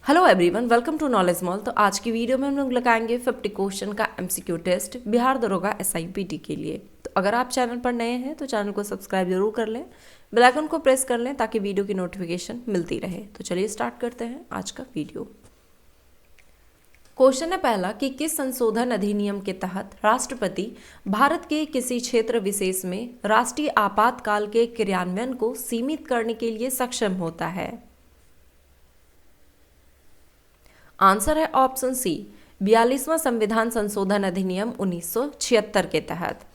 Hello everyone, welcome to Knowledge Mall. तो आज की वीडियो में हम लोग लगाएंगे 50 क्वेश्चन का एमसीक्यू टेस्ट बिहार दरोगा एसआईपीटी के लिए। तो अगर आप चैनल पर नए हैं तो चैनल को सब्सक्राइब जरूर कर लें, बेल आइकन को प्रेस कर लें ताकि वीडियो की नोटिफिकेशन मिलती रहे। तो चलिए स्टार्ट करते हैं आज का वीडियो। क्वेश्चन है पहला कि किस संशोधन अधिनियम के तहत राष्ट्रपति भारत के किसी क्षेत्र विशेष में राष्ट्रीय आपातकाल के क्रियान्वयन को सीमित करने के लिए सक्षम होता है। आंसर है ऑप्शन सी, 42वां संविधान संशोधन अधिनियम 1976 के तहत।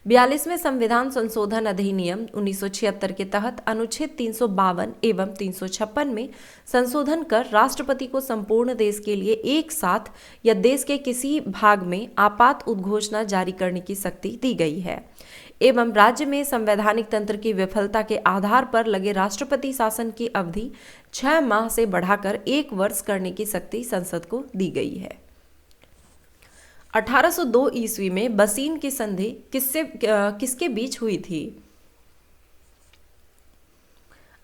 42वें संविधान संशोधन अधिनियम 1976 के तहत अनुच्छेद 352 एवं 356 में संशोधन कर राष्ट्रपति को संपूर्ण देश के लिए एक साथ या देश के किसी भाग में आपात उद्घोषणा जारी करने की शक्ति दी गई है एवं राज्य में संवैधानिक तंत्र की विफलता के आधार पर लगे राष्ट्रपति शासन की अवधि 6 माह से बढ़ाकर 1 वर्ष करने की शक्ति संसद को दी गई है। 1802 ईस्वी में बसीन की संधि किसके बीच हुई थी?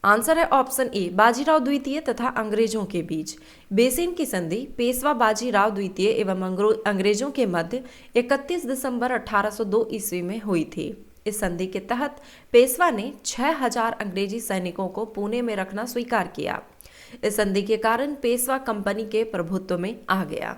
आंसर है ऑप्शन ए, बाजीराव द्वितीय तथा अंग्रेजों के बीच। बेसिन की संधि पेशवा बाजीराव द्वितीय एवं अंग्रेजों के मध्य 31 दिसंबर 1802 ईस्वी में हुई थी। इस संधि के तहत पेशवा ने 6000 अंग्रेजी सैनिकों को पुणे में रखना स्वीकार किया। इस संधि के कारण पेशवा कंपनी के प्रभुत्व में आ गया।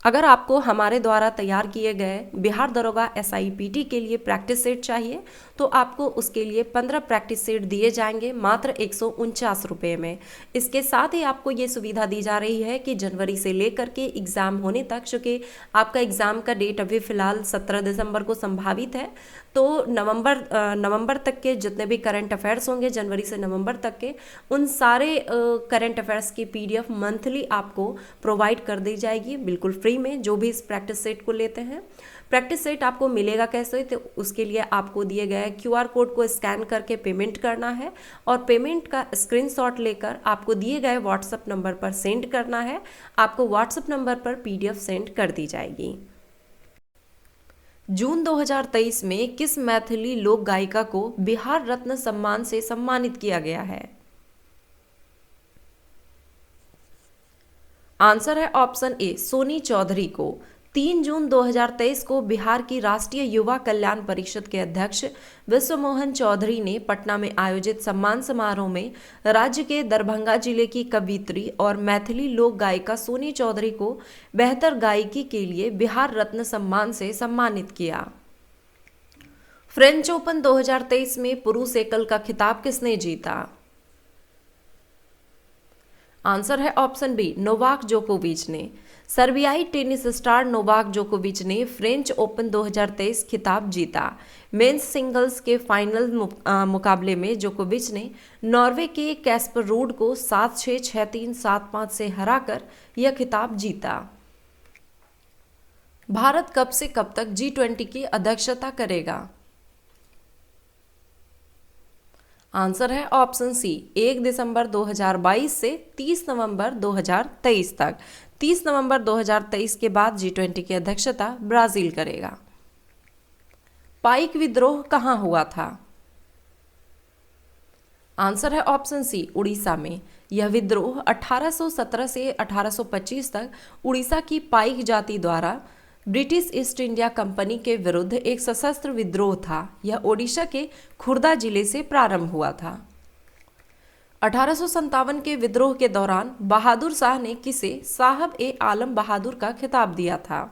अगर आपको हमारे द्वारा तैयार किए गए बिहार दरोगा एसआईपीटी के लिए प्रैक्टिस सेट चाहिए तो आपको उसके लिए 15 प्रैक्टिस सेट दिए जाएंगे मात्र 149 रुपये में। इसके साथ ही आपको ये सुविधा दी जा रही है कि जनवरी से लेकर के एग्ज़ाम होने तक, चूँकि आपका एग्ज़ाम का डेट अभी फ़िलहाल 17 दिसंबर को संभावित है, तो नवंबर तक के जितने भी करंट अफेयर्स होंगे, जनवरी से नवंबर तक के, उन सारे करंट अफेयर्स की पीडीएफ मंथली आपको प्रोवाइड कर दी जाएगी बिल्कुल फ्री में, जो भी इस प्रैक्टिस सेट को लेते हैं। प्रैक्टिस सेट आपको मिलेगा कैसे? तो उसके लिए आपको दिए गए क्यूआर कोड को स्कैन करके पेमेंट करना है और पेमेंट का स्क्रीनशॉट लेकर आपको दिए गए व्हाट्सएप नंबर पर सेंड करना है। आपको व्हाट्सएप नंबर पर पीडीएफ सेंड कर दी जाएगी। जून 2023 में किस मैथिली लोक गायिका को बिहार रत्न सम्मान से सम्मानित किया गया है? आंसर है ऑप्शन ए, सोनी चौधरी को। 3 जून 2023 को बिहार की राष्ट्रीय युवा कल्याण परिषद के अध्यक्ष विश्वमोहन चौधरी ने पटना में आयोजित सम्मान समारोह में राज्य के दरभंगा जिले की कवियत्री और मैथिली लोक गायिका सोनी चौधरी को बेहतर गायकी के लिए बिहार रत्न सम्मान से सम्मानित किया। फ्रेंच ओपन 2023 में पुरुष एकल का खिताब किसने जीता? आंसर है ऑप्शन बी, नोवाक जोकोविच ने। सर्बियाई टेनिस स्टार नोवाक जोकोविच ने फ्रेंच ओपन 2023 खिताब जीता। मेंस सिंगल्स के फाइनल मुकाबले में जोकोविच ने नॉर्वे के कैस्पर रूड को 7-6, 6-3, 7-5 से हराकर यह खिताब जीता। भारत कब से कब तक G20 की अध्यक्षता करेगा? आंसर है ऑप्शन सी, 1 दिसंबर 2022 से 30 नवंबर 2023 तक। 30 नवंबर 2023 के बाद G20 की अध्यक्षता ब्राजील करेगा। पाइक विद्रोह कहाँ हुआ था? आंसर है ऑप्शन सी, उड़ीसा में। यह विद्रोह 1817 से 1825 तक उड़ीसा की पाइक जाति द्वारा ब्रिटिश ईस्ट इंडिया कंपनी के विरुद्ध एक सशस्त्र विद्रोह था। यह ओडिशा के खुर्दा जिले से प्रारंभ हुआ था। 1857 के विद्रोह के दौरान बहादुर शाह ने किसे साहब ए आलम बहादुर का खिताब दिया था?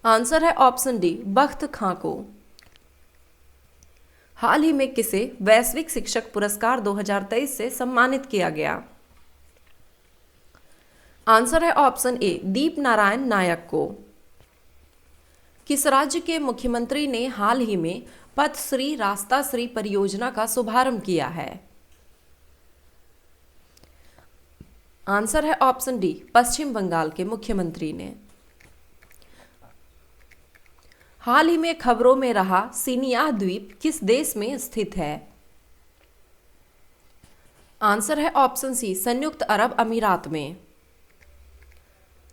आंसर है ऑप्शन डी, बख्त खां को। हाल ही में किसे वैश्विक शिक्षक पुरस्कार 2023 से सम्मानित किया गया? आंसर है ऑप्शन ए, दीप नारायण नायक को। किस राज्य के मुख्यमंत्री ने हाल ही में पथश्री रास्ता श्री परियोजना का शुभारंभ किया है? आंसर है ऑप्शन डी, पश्चिम बंगाल के मुख्यमंत्री ने। हाल ही में खबरों में रहा सिनियाह द्वीप किस देश में स्थित है? आंसर है ऑप्शन सी, संयुक्त अरब अमीरात में।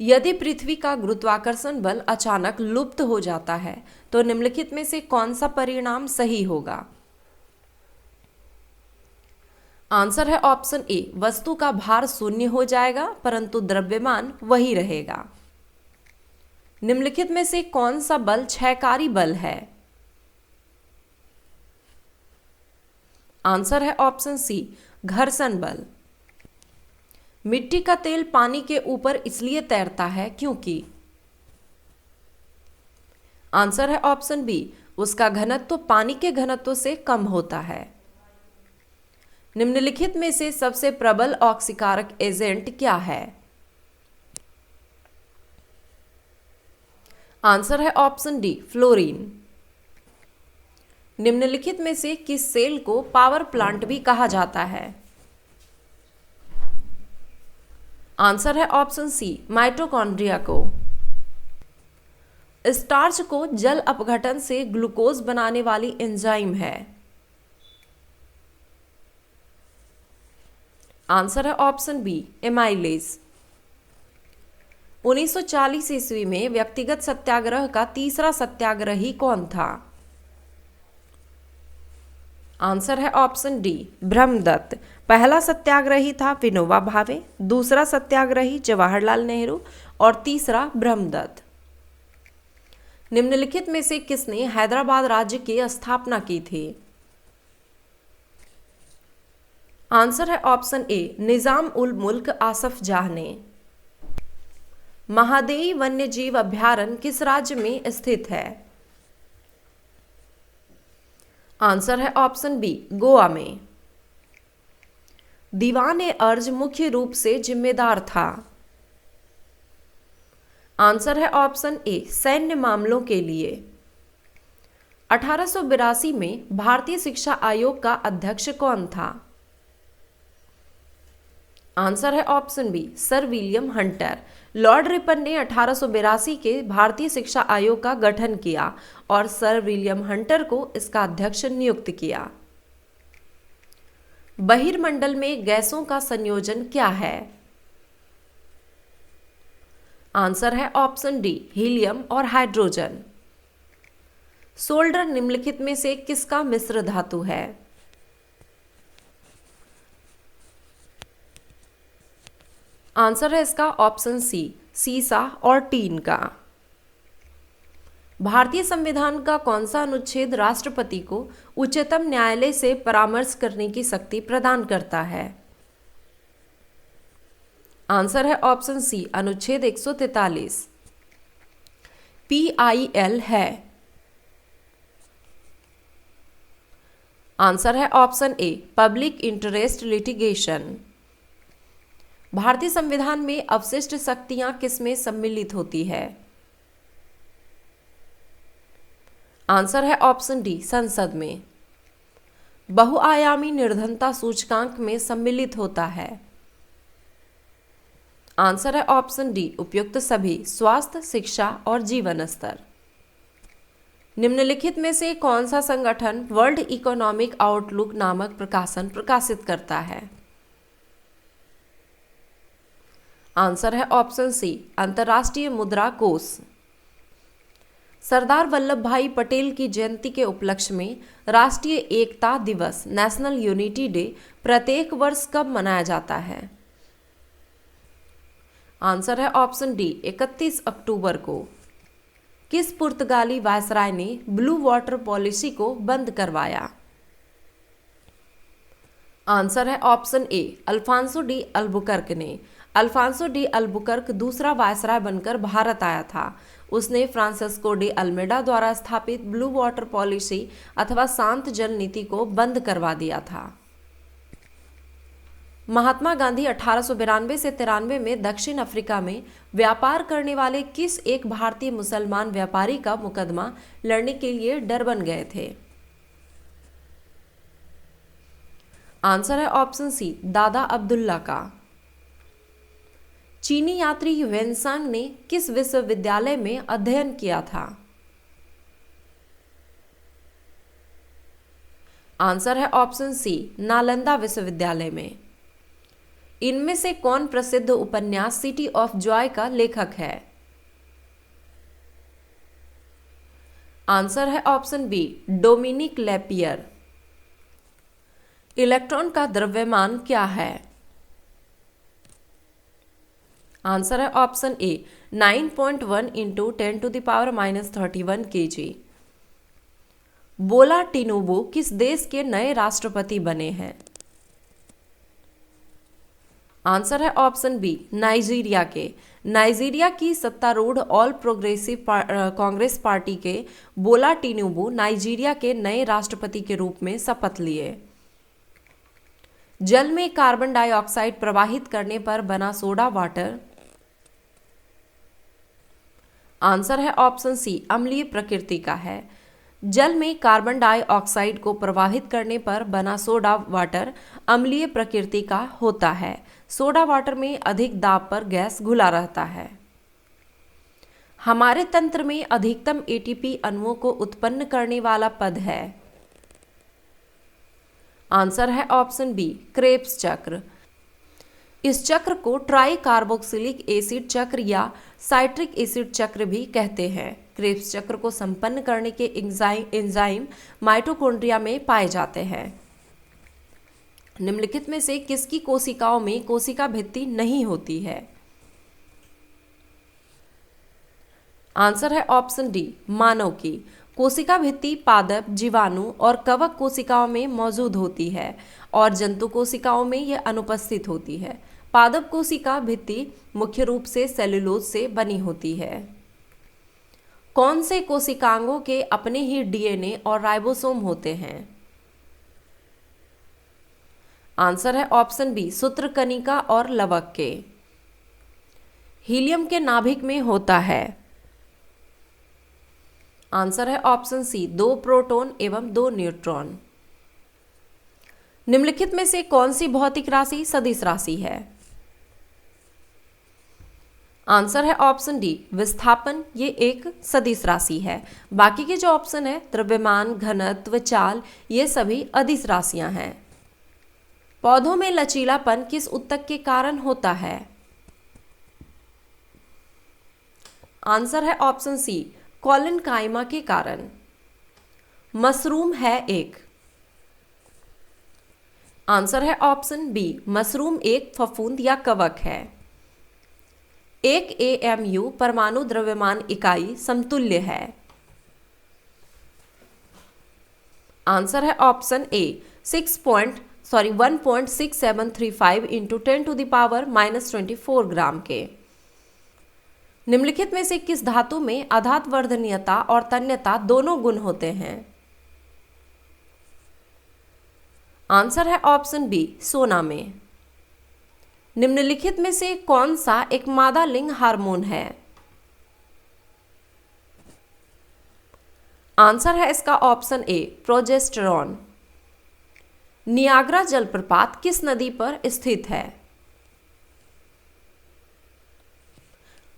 यदि पृथ्वी का गुरुत्वाकर्षण बल अचानक लुप्त हो जाता है तो निम्नलिखित में से कौन सा परिणाम सही होगा? आंसर है ऑप्शन ए, वस्तु का भार शून्य हो जाएगा परंतु द्रव्यमान वही रहेगा। निम्नलिखित में से कौन सा बल क्षयकारी बल है? आंसर है ऑप्शन सी, घर्षण बल। मिट्टी का तेल पानी के ऊपर इसलिए तैरता है क्योंकि? आंसर है ऑप्शन बी, उसका घनत्व पानी के घनत्व से कम होता है। निम्नलिखित में से सबसे प्रबल ऑक्सीकारक एजेंट क्या है? आंसर है ऑप्शन डी, फ्लोरीन। निम्नलिखित में से किस सेल को पावर प्लांट भी कहा जाता है? आंसर है ऑप्शन सी, माइटोकॉन्ड्रिया को। स्टार्च को जल अपघटन से ग्लूकोज बनाने वाली एंजाइम है? आंसर है ऑप्शन बी, एमाइलेज। 1940 ईस्वी में व्यक्तिगत सत्याग्रह का तीसरा सत्याग्रही कौन था? आंसर है ऑप्शन डी, ब्रह्मदत्त। पहला सत्याग्रही था विनोबा भावे, दूसरा सत्याग्रही जवाहरलाल नेहरू और तीसरा ब्रह्मदत्त। निम्नलिखित में से किसने हैदराबाद राज्य की स्थापना की थी? आंसर है ऑप्शन ए, निजाम उल मुल्क आसफ जाह ने। महादेई वन्यजीव अभयारण्य किस राज्य में स्थित है? आंसर है ऑप्शन बी, गोवा में। दीवान अर्ज मुख्य रूप से जिम्मेदार था? आंसर है ऑप्शन ए, सैन्य मामलों के लिए। 1882 में भारतीय शिक्षा आयोग का अध्यक्ष कौन था? आंसर है option B, sir William Hunter. Lord Ripon ने 1882 के भारतीय शिक्षा आयोग का गठन किया और सर विलियम हंटर को इसका अध्यक्ष नियुक्त किया। बहिर्मंडल में गैसों का संयोजन क्या है? आंसर है ऑप्शन डी, हीलियम और हाइड्रोजन। सोल्डर निम्नलिखित में से किसका मिश्र धातु है? आंसर है इसका ऑप्शन सी, सीसा और टीन का। भारतीय संविधान का कौन सा अनुच्छेद राष्ट्रपति को उच्चतम न्यायालय से परामर्श करने की शक्ति प्रदान करता है? आंसर है ऑप्शन सी, अनुच्छेद 143। PIL है? आंसर है ऑप्शन ए, पब्लिक इंटरेस्ट लिटिगेशन। भारतीय संविधान में अवशिष्ट शक्तियां किसमें सम्मिलित होती है? आंसर है ऑप्शन डी, संसद में। बहुआयामी निर्धनता सूचकांक में सम्मिलित होता है? आंसर है ऑप्शन डी, उपयुक्त सभी, स्वास्थ्य, शिक्षा और जीवन स्तर। निम्नलिखित में से कौन सा संगठन वर्ल्ड इकोनॉमिक आउटलुक नामक प्रकाशन प्रकाशित करता है? आंसर है ऑप्शन सी, अंतर्राष्ट्रीय मुद्रा कोष। सरदार वल्लभ भाई पटेल की जयंती के उपलक्ष्य में राष्ट्रीय एकता दिवस नेशनल यूनिटी डे प्रत्येक वर्ष कब मनाया जाता है? आंसर है ऑप्शन डी, 31 अक्टूबर को। किस पुर्तगाली वायसराय ने ब्लू वाटर पॉलिसी को बंद करवाया? आंसर है option A, Alfonso de Albuquerque ने। अल्फांसो डी अल्बुकर्क दूसरा वायसराय बनकर भारत आया था। उसने फ्रांसिस्को डी अल्मेडा द्वारा स्थापित ब्लू वाटर पॉलिसी अथवा शांत जल नीति को बंद करवा दिया था। महात्मा गांधी 1892 से 93 में दक्षिण अफ्रीका में व्यापार करने वाले किस एक भारतीय मुसलमान व्यापारी का मुकदमा लड़ने के लिए डरबन गए थे? आंसर है ऑप्शन सी, दादा अब्दुल्ला का। चीनी यात्री ह्वेनसांग ने किस विश्वविद्यालय में अध्ययन किया था? आंसर है ऑप्शन सी, नालंदा विश्वविद्यालय में। इनमें से कौन प्रसिद्ध उपन्यास सिटी ऑफ जॉय का लेखक है? आंसर है option B, Dominique Lapierre. Electron का द्रव्यमान क्या है? आंसर है option A 9.1 into 10⁻³ kg। Bola Tinubu किस देश के नए राष्ट्रपति बने हैं? आंसर है ऑप्शन बी नाइजीरिया के। नाइजीरिया की सत्तारूढ़ ऑल प्रोग्रेसिव कांग्रेस पार्टी के बोला टिनुबू नाइजीरिया के नए राष्ट्रपति के रूप में शपथ लिए। जल में कार्बन डाइऑक्साइड प्रवाहित करने पर बना सोडा वाटर। आंसर है ऑप्शन सी अम्लीय प्रकृति का है। जल में कार्बन डाइऑक्साइड को प्रवाहित करने पर बना सोडा वाटर अम्लीय प्रकृति का होता है। सोडा वाटर में अधिक दाब पर गैस घुला रहता है। हमारे तंत्र में अधिकतम एटीपी अणुओं को उत्पन्न करने वाला पद है। आंसर है ऑप्शन बी क्रेब्स चक्र। इस चक्र को ट्राई कार्बोक्सिलिक एसिड चक्र या साइट्रिक एसिड चक्र भी कहते हैं। क्रेब्स चक्र को संपन्न करने के एंजाइम माइटोकॉन्ड्रिया में पाए जाते हैं। निम्नलिखित में से किसकी कोशिकाओं में कोशिका भित्ति नहीं होती है? आंसर है ऑप्शन डी मानव की। कोशिका भित्ति पादप, जीवाणु और कवक कोशिकाओं में मौजूद होती है और जंतु कोशिकाओं में यह अनुपस्थित होती है। पादप कोशिका भित्ति मुख्य रूप से सेलुलोज से बनी होती है। कौन से कोशिकांगों के अपने ही डीएनए और राइबोसोम होते हैं? आंसर है ऑप्शन बी सूत्रकनिका और लवक के। हीलियम के नाभिक में होता है। आंसर है ऑप्शन सी 2 प्रोटॉन एवं 2 न्यूट्रॉन। निम्नलिखित में से कौन सी भौतिक राशि सदिश राशि है? आंसर है ऑप्शन डी विस्थापन, ये एक सदिश राशि है। बाकी के जो ऑप्शन है द्रव्यमान, घनत्व, चाल, ये सभी अदिश राशियां हैं। पौधों में लचीलापन किस ऊतक के कारण होता है? आंसर है ऑप्शन सी कॉलिनकाइमा के कारण। मशरूम है एक। आंसर है ऑप्शन बी मशरूम एक फफूंद या कवक है। एक AMU परमाणु द्रव्यमान इकाई समतुल्य है। आंसर है ऑप्शन ए 1.6735 इंटू 10⁻⁻24 ग्राम के। निम्नलिखित में से किस धातु में आघातवर्धनीयता और तन्यता दोनों गुण होते हैं? आंसर है ऑप्शन बी सोना में। निम्नलिखित में से कौन सा एक मादा लिंग हार्मोन है? आंसर है इसका ऑप्शन ए प्रोजेस्टेरॉन। नियाग्रा जलप्रपात किस नदी पर स्थित है?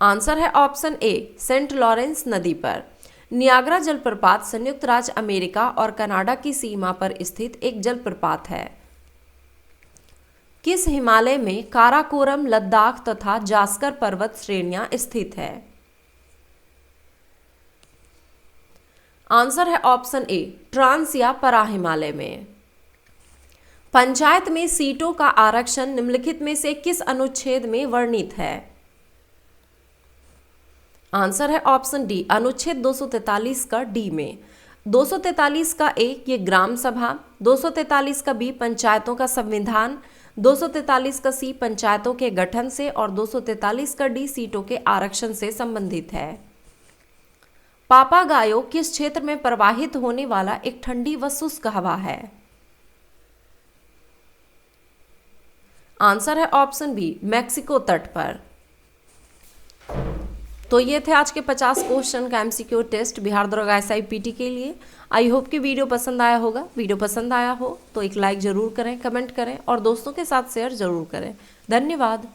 आंसर है ऑप्शन ए सेंट लॉरेंस नदी पर। नियाग्रा जलप्रपात संयुक्त राज्य अमेरिका और कनाडा की सीमा पर स्थित एक जलप्रपात है। किस हिमालय में काराकोरम, लद्दाख तथा जास्कर पर्वत श्रेणियां स्थित है? आंसर है ऑप्शन ए ट्रांस या परा हिमालय में। पंचायत में सीटों का आरक्षण निम्नलिखित में से किस अनुच्छेद में वर्णित है? आंसर है ऑप्शन डी अनुच्छेद 243 का डी में। 243 का ए ये ग्राम सभा, 243 का बी पंचायतों का संविधान, 243 का सी पंचायतों के गठन से और 243 का डी सीटों के आरक्षण से संबंधित है। पापागायो किस क्षेत्र में प्रवाहित होने वाला एक ठंडी व शुष्क हवा है? आंसर है ऑप्शन बी मैक्सिको तट पर। तो ये थे आज के 50 क्वेश्चन का MCQ टेस्ट बिहार दरोगा SIPT के लिए। आई होप कि वीडियो पसंद आया होगा। वीडियो पसंद आया हो तो एक लाइक ज़रूर करें, कमेंट करें और दोस्तों के साथ शेयर ज़रूर करें। धन्यवाद।